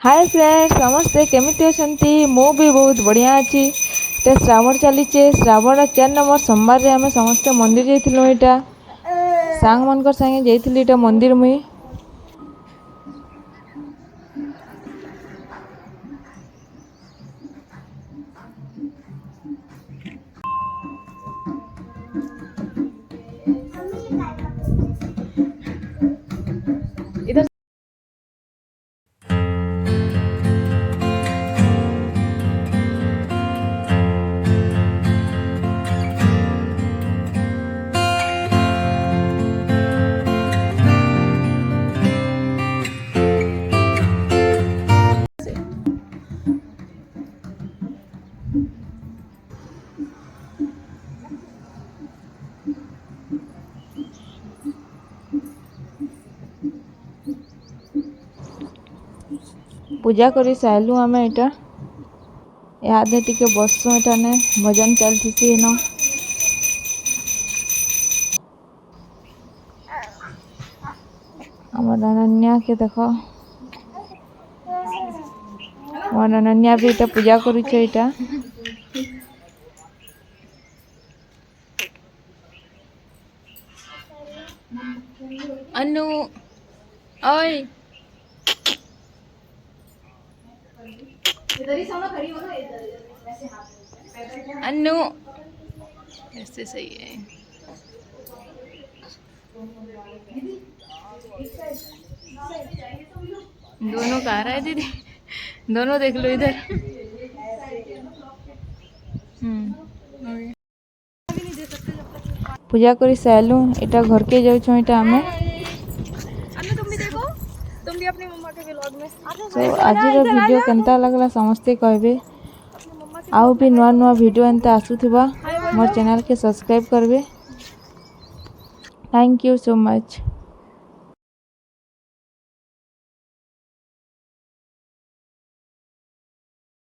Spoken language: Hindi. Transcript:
हाय फ्रेंड्स समस्ते केमिति अछंती मु भी बहुत बढ़िया अच्छी। ते श्रावण चलीचे श्रावण 4 नंबर सोमवार रे आमे समस्ते मंदिर जाइथिलु। एटा सांग मनकर संगे जाइथिलु एटा मंदिर मुई। इधर पूजा करी साइलु आमे एटा यादे टिके बसु एटा ने भजन चलथिसी न। हमर अनन्या के देखो हमर अनन्या भी एटा पूजा करी छ। एटा अनु ओए इधर ही सोना खड़ी हो ना इधर ऐसे हाथ अनु ऐसे सही है। दोनों कहाँ रहा है दीदी दोनों देख लो इधर। पूजा करी साइलु एटा घर के जाउ छ। एटा हमें तुम भी अपनी मम्मा के व्लॉग में। तो आज रो वीडियो केनता लगला समस्ते कहबे। आउ भी नुआ नुआ वीडियो एंता आसुथिबा मोर चैनल के सब्सक्राइब करबे। Thank you so much.